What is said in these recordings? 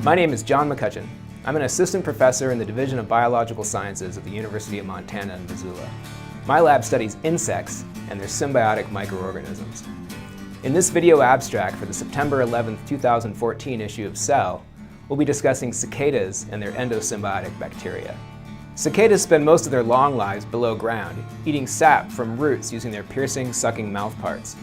My name is John McCutcheon. I'm an assistant professor in the Division of Biological Sciences at the University of Montana in Missoula. My lab studies insects and their symbiotic microorganisms. In this video abstract for the September 11, 2014 issue of Cell, we'll be discussing cicadas and their endosymbiotic bacteria. Cicadas spend most of their long lives below ground, eating sap from roots using their piercing, sucking mouthparts.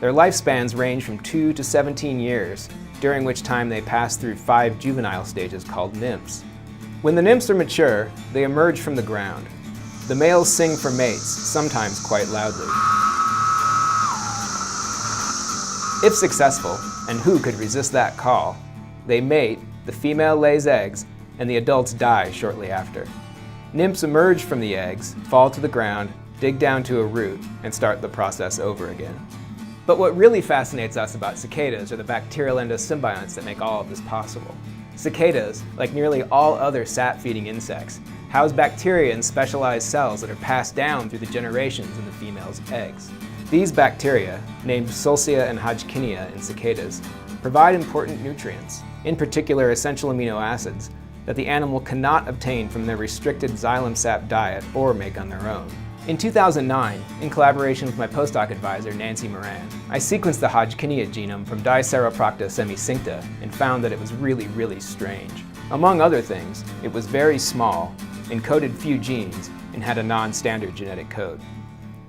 Their lifespans range from 2 to 17 years, during which time they pass through 5 juvenile stages called nymphs. When the nymphs are mature, they emerge from the ground. The males sing for mates, sometimes quite loudly. If successful, and who could resist that call, they mate, the female lays eggs, and the adults die shortly after. Nymphs emerge from the eggs, fall to the ground, dig down to a root, and start the process over again. But what really fascinates us about cicadas are the bacterial endosymbionts that make all of this possible. Cicadas, like nearly all other sap-feeding insects, house bacteria in specialized cells that are passed down through the generations in the female's eggs. These bacteria, named Solcia and Hodgkinia in cicadas, provide important nutrients, in particular essential amino acids, that the animal cannot obtain from their restricted xylem sap diet or make on their own. In 2009, in collaboration with my postdoc advisor Nancy Moran, I sequenced the Hodgkinia genome from Diceroprocta semicincta and found that it was really strange. Among other things, it was very small, encoded few genes, and had a non-standard genetic code.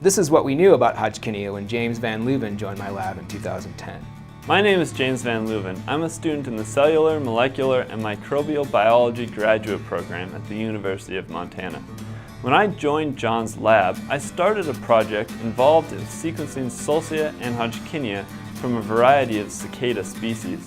This is what we knew about Hodgkinia when James Van Leuven joined my lab in 2010. My name is James Van Leuven. I'm a student in the Cellular, Molecular, and Microbial Biology graduate program at the University of Montana. When I joined John's lab, I started a project involved in sequencing Solcia and Hodgkinia from a variety of cicada species.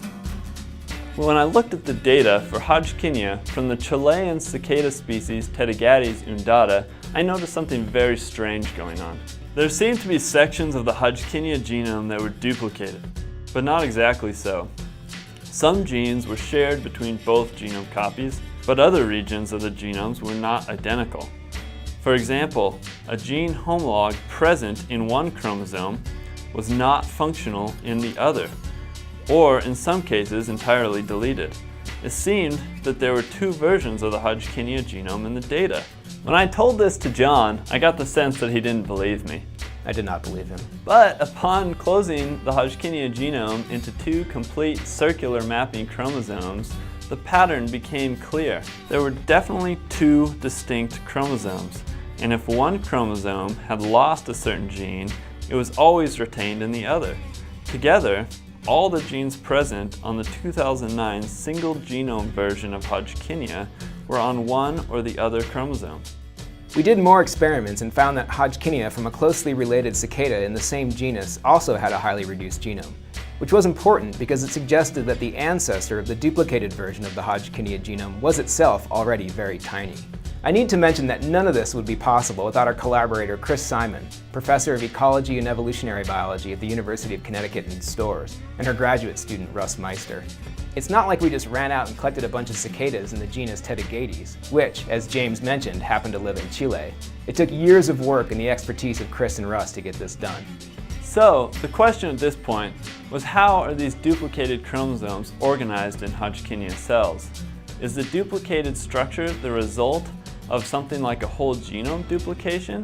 When I looked at the data for Hodgkinia from the Chilean cicada species Tetragatys undata, I noticed something very strange going on. There seemed to be sections of the Hodgkinia genome that were duplicated, but not exactly so. Some genes were shared between both genome copies, but other regions of the genomes were not identical. For example, a gene homolog present in one chromosome was not functional in the other, or in some cases entirely deleted. It seemed that there were 2 versions of the Hodgkinia genome in the data. When I told this to John, I got the sense that he didn't believe me. I did not believe him. But upon closing the Hodgkinia genome into 2 complete circular mapping chromosomes, the pattern became clear. There were definitely 2 distinct chromosomes, and if one chromosome had lost a certain gene, it was always retained in the other. Together, all the genes present on the 2009 single genome version of Hodgkinia were on one or the other chromosome. We did more experiments and found that Hodgkinia from a closely related cicada in the same genus also had a highly reduced genome, which was important because it suggested that the ancestor of the duplicated version of the Hodgkinia genome was itself already very tiny. I need to mention that none of this would be possible without our collaborator Chris Simon, professor of ecology and evolutionary biology at the University of Connecticut in Storrs, and her graduate student Russ Meister. It's not like we just ran out and collected a bunch of cicadas in the genus Tetragatys, which, as James mentioned, happen to live in Chile. It took years of work and the expertise of Chris and Russ to get this done. So, the question at this point was, how are these duplicated chromosomes organized in Hodgkinia cells? Is the duplicated structure the result of something like a whole genome duplication,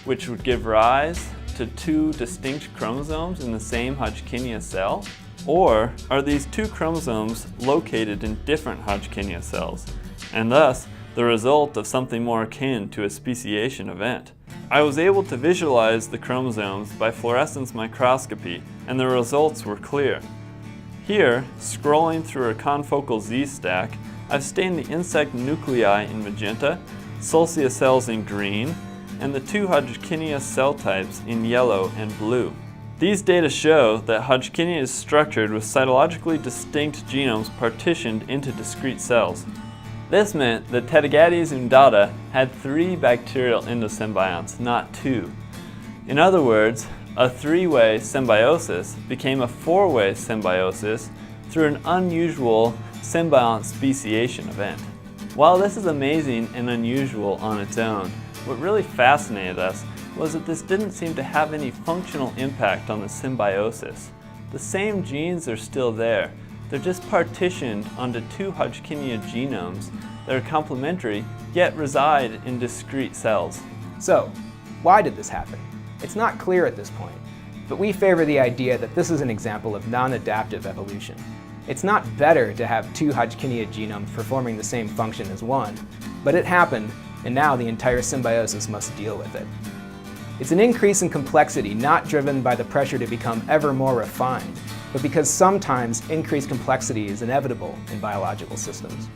which would give rise to 2 distinct chromosomes in the same Hodgkinia cell? Or are these 2 chromosomes located in different Hodgkinia cells, and thus the result of something more akin to a speciation event? I was able to visualize the chromosomes by fluorescence microscopy, and the results were clear. Here, scrolling through a confocal Z-stack, I've stained the insect nuclei in magenta, Solcia cells in green, and the 2 Hodgkinia cell types in yellow and blue. These data show that Hodgkinia is structured with cytologically distinct genomes partitioned into discrete cells. This meant that Tetragatys undata had 3 bacterial endosymbionts, not 2. In other words, a 3-way symbiosis became a 4-way symbiosis through an unusual symbiont speciation event. While this is amazing and unusual on its own, what really fascinated us was that this didn't seem to have any functional impact on the symbiosis. The same genes are still there, They're just partitioned onto two Hodgkinia genomes that are complementary, yet reside in discrete cells. So, why did this happen? It's not clear at this point, but we favor the idea that this is an example of non-adaptive evolution. It's not better to have two Hodgkinia genomes performing the same function as one, but it happened, and now the entire symbiosis must deal with it. It's an increase in complexity not driven by the pressure to become ever more refined, but because sometimes increased complexity is inevitable in biological systems.